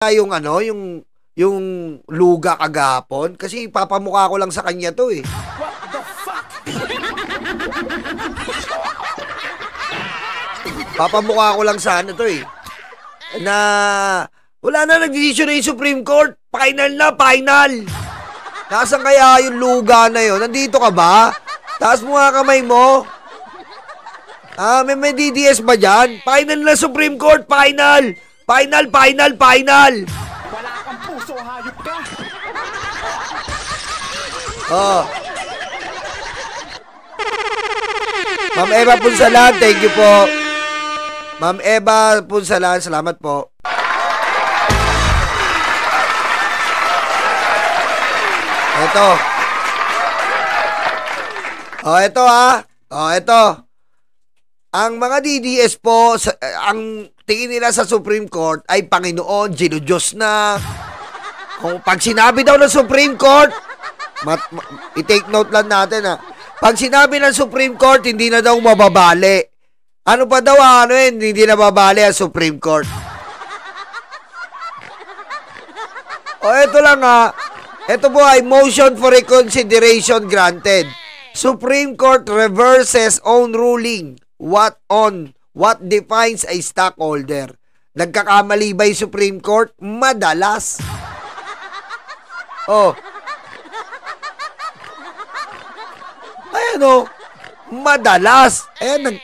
yung ano, yung luga kagapon kasi papamukha ko lang sa kanya to eh. What the fuck? Papamukha ko lang sa ano to eh. Na wala na, nag-decision na yung Supreme Court. Final na, final. Nasaan kaya yung luga na yun? Nandito ka ba? Taas mo nga kamay mo. May DDS ba dyan? Final na Supreme Court, final. Final. Wala kang puso, hayop ka. Oh. Ma'am Eva Punsalan, thank you po. Ma'am Eva Punsalan, salamat po. Ito. Ito. Ang mga DDS po, ang tingin nila sa Supreme Court ay Panginoon, Diyos na. Kung pag sinabi daw ng Supreme Court, i-take note lang natin pag sinabi ng Supreme Court, hindi na daw mababali. Ano pa daw hindi na mababali ang Supreme Court. Ito lang ito po ay motion for reconsideration granted. Supreme Court reverses own ruling. What defines a stockholder? Nagkakamali ba yung Supreme Court? Madalas. Madalas.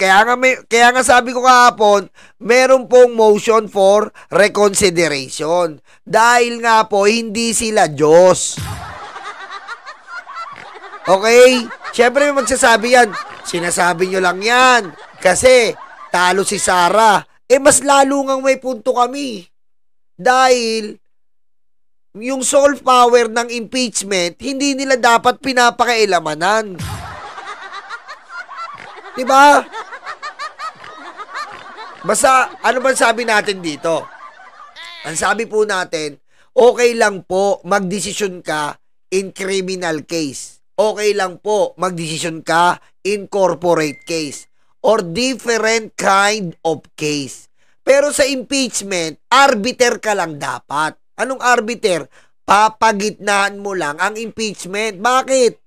Kaya nga sabi ko kahapon, meron pong motion for reconsideration. Dahil nga po, hindi sila Diyos. Okay? Siyempre may magsasabi yan. Sinasabi nyo lang yan. Kasi, talo si Sara. Mas lalo ngang may punto kami. Dahil, yung sole power ng impeachment, hindi nila dapat pinapakialamanan. Diba? Basta, ano ba sabi natin dito? Ang sabi po natin, okay lang po magdesisyon ka in criminal case. Okay lang po magdesisyon ka in corporate case. Or different kind of case. Pero sa impeachment, arbiter ka lang dapat. Anong arbiter? Papagitnaan mo lang ang impeachment. Bakit?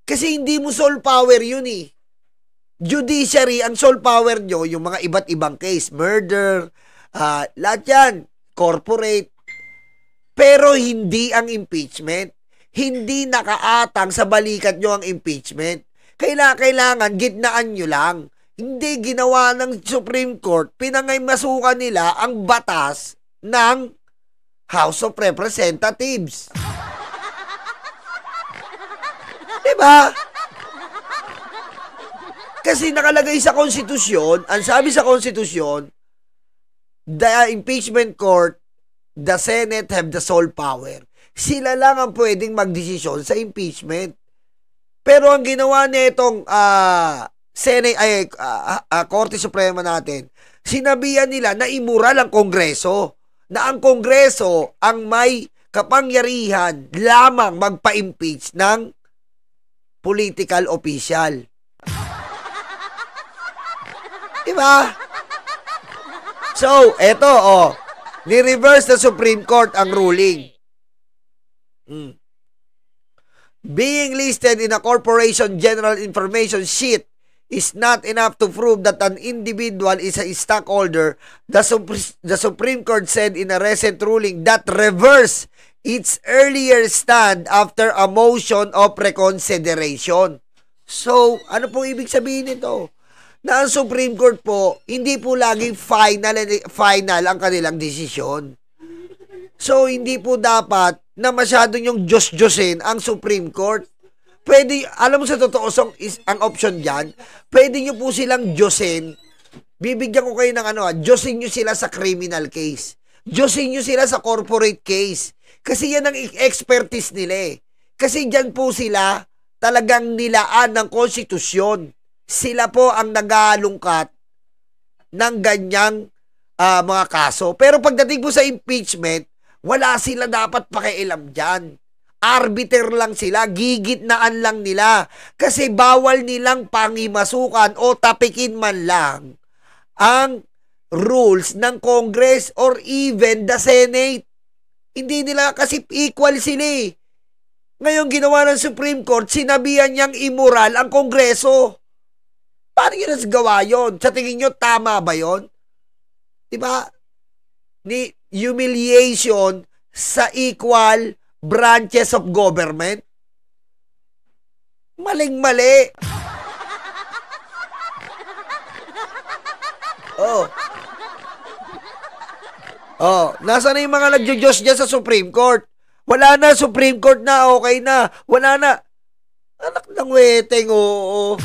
Kasi hindi mo sole power yun eh. Judiciary, ang sole power nyo, yung mga iba't ibang case, murder, lahat yan, corporate. Pero hindi ang impeachment. Hindi nakaatang sa balikat nyo ang impeachment. Kailangan gitnaan nyo lang. Hindi ginawa ng Supreme Court, pinangaymasukan nila ang batas ng House of Representatives. Diba? Kasi nakalagay sa konstitusyon, ang sabi sa konstitusyon, the impeachment court, the Senate have the sole power. Sila lang ang pwedeng magdesisyon sa impeachment. Pero ang ginawa nitong Korte Suprema natin, sinabihan nila na immoral ang Kongreso. Na ang Kongreso ang may kapangyarihan lamang magpa-impeach ng political official. Diba? So, eto, ni-reverse na Supreme Court ang ruling. Being listed in a corporation general information sheet is not enough to prove that an individual is a stockholder. The Supreme Court said in a recent ruling that reversed its earlier stand after a motion of reconsideration. So, ano po ibig sabihin nito? Na ang Supreme Court po, hindi po laging final ang kanilang desisyon. So, hindi po dapat na masyadong yung Diyos-Diyosin ang Supreme Court. Pwede, alam mo sa totoo, ang option dyan, pwede nyo po silang Diyosin. Bibigyan ko kayo ng Diyosin nyo sila sa criminal case. Diyosin nyo sila sa corporate case. Kasi yan ang expertise nila eh. Kasi dyan po sila talagang nilaan ng konstitusyon. Sila po ang nag-aalungkat ng ganyang mga kaso. Pero pagdating po sa impeachment, wala sila dapat pakialam dyan. Arbiter lang sila, gigitnaan lang nila. Kasi bawal nilang pangimasukan o tapikin man lang ang rules ng Congress or even the Senate. Hindi nila kasi equal sila eh. Ngayon ginawa ng Supreme Court, sinabihan niyang immoral ang Kongreso. Paano nyo nagawa yun? Sa tingin nyo, tama ba yun? Diba? Ni humiliation sa equal branches of government? Maling-mali. Nasaan na yung mga nagjo-Diyos dyan sa Supreme Court? Wala na, Supreme Court na, okay na. Wala na. Anak ng weteng, oo.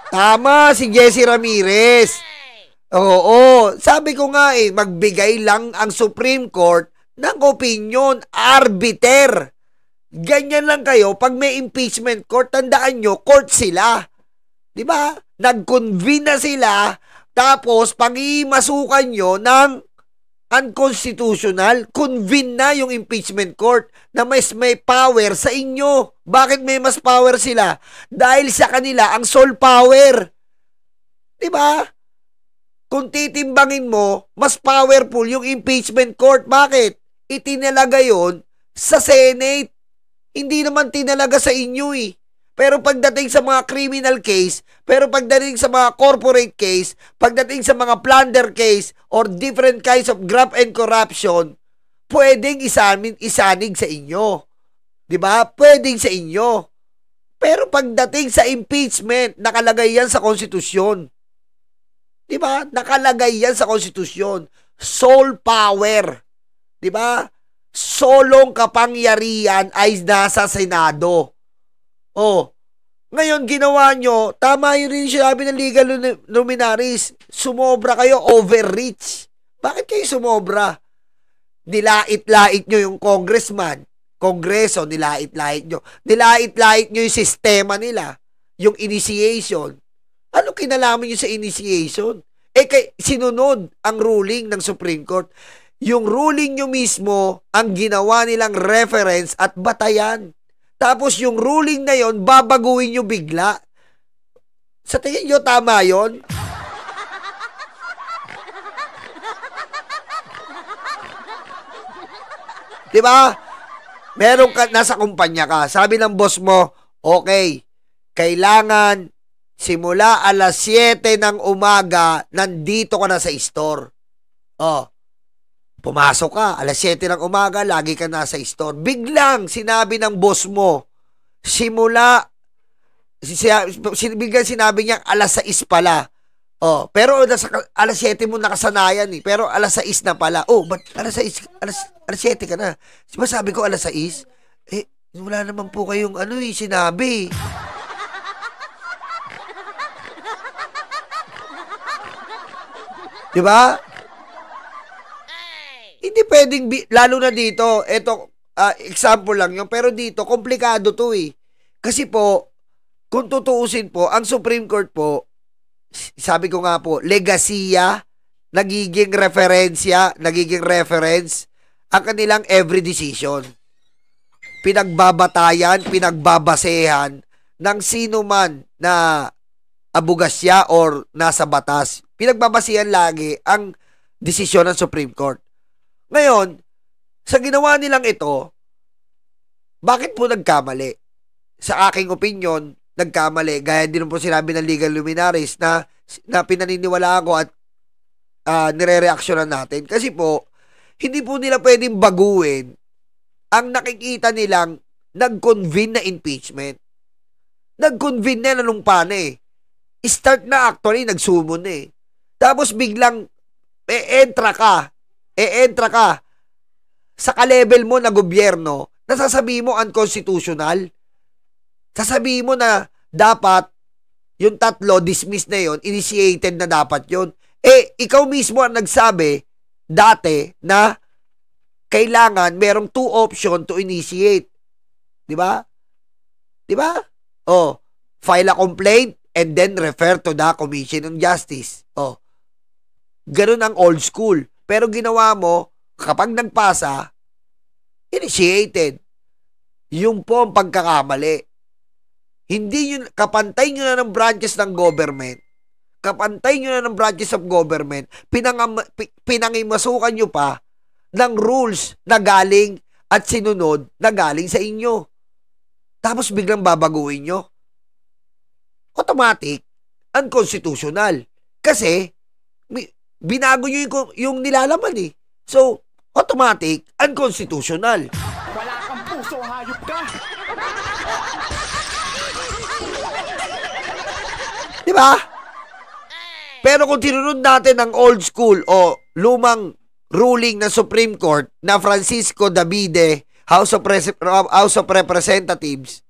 Tama, si Jesse Ramirez. Oo, sabi ko nga magbigay lang ang Supreme Court ng opinion, arbiter. Ganyan lang kayo, pag may impeachment court, tandaan nyo, court sila. Diba? Nag-convene na sila, tapos pag-imasukan nyo ng unconstitutional, convene na yung impeachment court na may power sa inyo. Bakit may mas power sila? Dahil sa kanila ang sole power. Diba? Kung titimbangin mo, mas powerful yung impeachment court. Bakit? Itinalaga yon sa Senate. Hindi naman tinalaga sa inyo eh. Pero pagdating sa mga criminal case, pero pagdating sa mga corporate case, pagdating sa mga plunder case, or different kinds of graft and corruption, pwedeng isanig sa inyo. Diba? Pwedeng sa inyo. Pero pagdating sa impeachment, nakalagay yan sa konstitusyon. Diba? Nakalagay yan sa konstitusyon. Sole power. Diba? Solong kapangyarihan ay nasa Senado. Ngayon ginawa nyo, tama yun rin sinabi ng legal luminaries, sumobra kayo, overreach. Bakit kayo sumobra? Nilait-lait nyo yung congressman, kongreso, nilait-lait nyo. Nilait-lait nyo yung sistema nila, yung initiation. Ano kinalaman nyo sa initiation? Sinunod ang ruling ng Supreme Court. Yung ruling nyo mismo, ang ginawa nilang reference at batayan. Tapos yung ruling na yon babaguhin nyo bigla. Sa tingin nyo, tama yon? Diba? Meron ka, nasa kumpanya ka. Sabi ng boss mo, okay, kailangan simula alas 7 ng umaga, nandito ka na sa store. Pumasok ka, alas 7 ng umaga, lagi ka nasa store. Biglang sinabi ng boss mo, biglang sinabi niya, alas 6 pala. Pero alas 7 mo nakasanayan eh. Pero alas 6 na pala. Ba't alas 6? Alas 7 ka na. Diba sabi ko alas 6? Wala naman po kayong sinabi. Diba? Hindi pwedeng, lalo na dito, example lang yun, pero dito, komplikado to eh. Kasi po, kung tutuusin po, ang Supreme Court po, sabi ko nga po, legasiya, nagiging reference, ang kanilang every decision. Pinagbabatayan, pinagbabasehan ng sino man na abogasya or nasa batas. Pinagbabasehan lagi ang desisyon ng Supreme Court. Ngayon, sa ginawa nilang ito, bakit po nagkamali? Sa aking opinion, nagkamali. Gaya din po sinabi ng legal luminaries na pinaniniwalaan ko at nire-reaksyonan natin. Kasi po, hindi po nila pwedeng baguhin ang nakikita nilang nag-convene na impeachment. Nag-convene na nanumpa na eh. Start na actually, nagsumon na eh. Tapos biglang, entra ka sa ka-level mo na gobyerno, nasasabi mo unconstitutional. Sasabihin mo na dapat yung 3 dismiss na yon, initiated na dapat yon. Ikaw mismo ang nagsabi dati na kailangan merong 2 option to initiate. Di ba? File a complaint and then refer to the Commission on Justice. Ganun ang old school. Pero ginawa mo, kapag nagpasa, initiated. Yung po ang pagkakamali. Hindi yun, kapantay nyo na ng branches ng government, kapantay nyo na ng branches of government, pinangimasukan nyo pa ng rules na galing at sinunod na galing sa inyo. Tapos biglang babaguhin nyo. Automatic, unconstitutional. Kasi, binago nyo yung nilalaman eh. So, automatic, unconstitutional. Wala kang puso, hayop ka. Diba? Pero kung tinunod natin ang old school o lumang ruling ng Supreme Court na Francisco Davide, House of Representatives,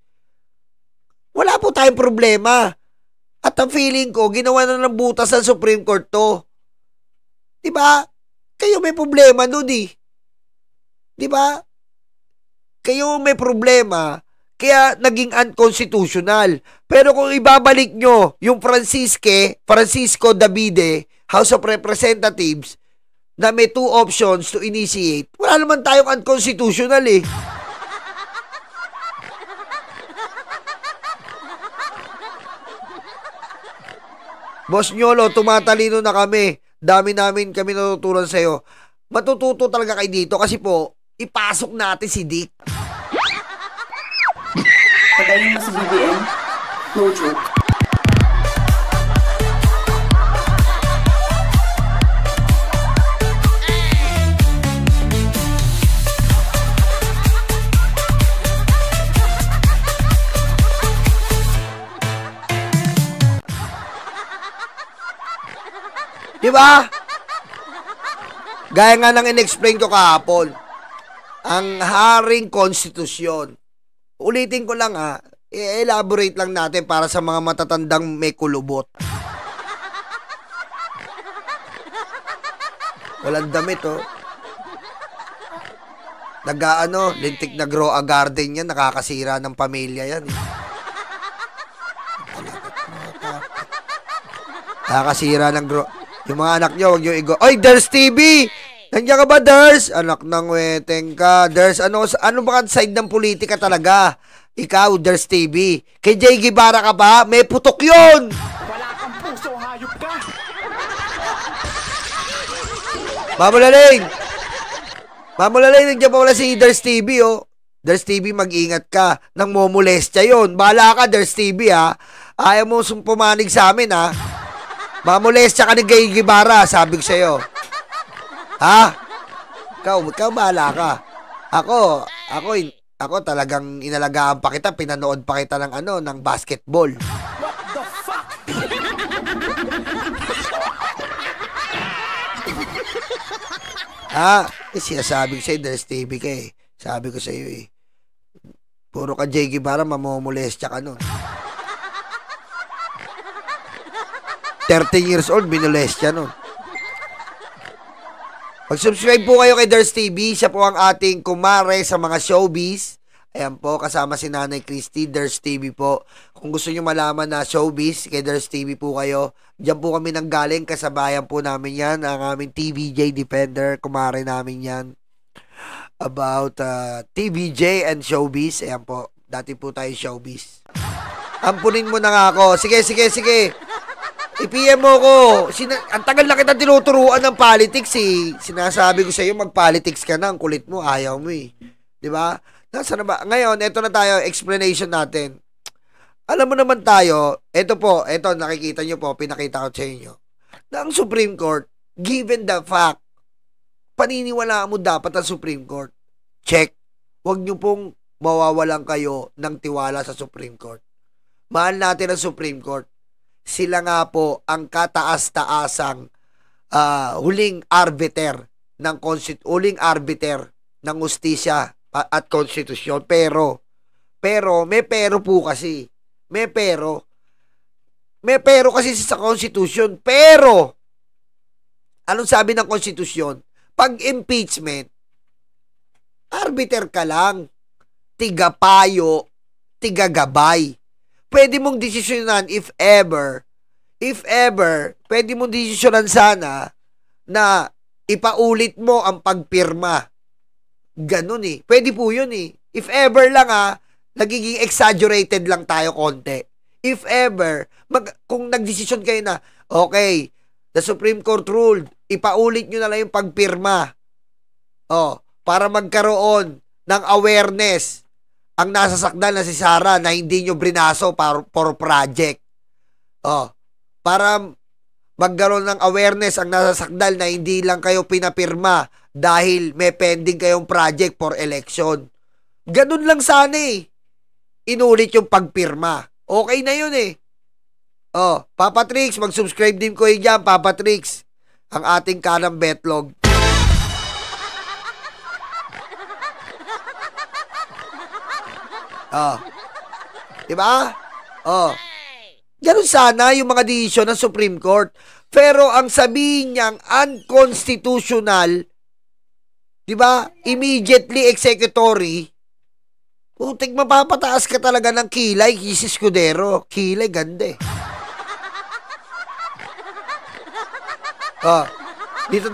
wala po tayong problema. At ang feeling ko, ginawa na ng butas ng Supreme Court to. Diba? Kayo may problema nun eh. Diba? Kayo may problema, kaya naging unconstitutional. Pero kung ibabalik nyo yung Francisco Davide, House of Representatives, na may 2 options to initiate, wala naman tayong unconstitutional eh. Boss Nyolo, tumatalino na kami. Dami namin kami natutunan sa'yo. Matututo talaga kayo dito kasi po, ipasok natin si Dick. Patayin mo si BBM. No joke. Diba? Gaya nga nang in-explain ko kahapon, ang haring konstitusyon. Ulitin ko lang i-elaborate lang natin para sa mga matatandang may kulubot. Walang damit lintik na grow a garden yan, nakakasira ng pamilya yan. Nakakasira ng grow. Yung mga anak nyo, huwag nyo Oy, Ders TV! Nandiyan ka ba, Ders? Anak ng weteng ka. Ders, ano ba side ng politika talaga? Ikaw, Ders TV. Kay Jay Guevara ka ba? May putok yun! Wala kang puso, hayop ka. Mamulaling, nandiyan pa wala si Ders TV, Ders TV, mag-ingat ka. Nang momolestya yun. Bahala ka, Ders TV, ha? Ayaw mo pumanig sa amin, ha? Mamolestya ka ni Jay Guevara, sabi ko sa'yo. Ha? Ikaw bahala ka. Ako talagang inalagaan pa kita, pinanood pa kita ng basketball. What the fuck? Sinasabi ko sa'yo, Ders TV ka eh. Sabi ko sa'yo eh. Puro ka Jay Guevara, mamomolestya ka nun. 13 years old, binolestya nun. Mag-subscribe po kayo kay Ders TV. Siya po ang ating kumare sa mga showbiz. Ayan po, kasama si Nanay Christy, Ders TV po. Kung gusto nyo malaman na showbiz, kay Ders TV po kayo. Diyan po kami nanggaling, kasabayan po namin yan. Ang aming TVJ Defender, kumare namin yan. About TVJ and showbiz. Ayan po, dati po tayo showbiz. Ampunin mo na nga ako. Sige. I-PM mo ko. Ang tagal na kita tinuturuan ng politics eh. Sinasabi ko sa iyo, mag-politics ka na. Ang kulit mo, ayaw mo eh. Diba? Nasaan na ba? Ngayon, eto na tayo, explanation natin. Alam mo naman tayo, eto nakikita nyo po, pinakita ko sa inyo, na ang Supreme Court, given the fact, paniniwalaan mo dapat ang Supreme Court. Check. Huwag nyo pong mawawalan kayo ng tiwala sa Supreme Court. Mahal natin ang Supreme Court. Sila nga po ang kataas-taasang huling arbiter ng hustisya at konstitusyon. Pero may pero po kasi. May pero kasi sa konstitusyon. Pero anong sabi ng konstitusyon? Pag impeachment, arbiter ka lang. Tigapayo, tigagabay. Pwede mong desisyonan if ever, pwede mong desisyonan sana na ipaulit mo ang pagpirma. Ganun eh. Pwede po yun eh. If ever lang nagiging exaggerated lang tayo konti. If ever, kung nagdesisyon kayo na, okay, the Supreme Court ruled, ipaulit nyo na lang yung pagpirma. Para magkaroon ng awareness ang nasasakdal na si Sara na hindi nyo brinaso for project. Para magkaroon ng awareness ang nasasakdal na hindi lang kayo pinapirma dahil may pending kayong project for election. Ganun lang sana inulit yung pagpirma. Okay na yun Papa Trix, mag-subscribe din ko dyan, Papa Trix. Ang ating kanang betlog. Diba? Ganun sana yung mga desisyon ng Supreme Court. Pero ang sabihin niyang unconstitutional, diba? Immediately executory, putik, mapapataas ka talaga ng kilay, Kis Escudero. Kilay, ganda dito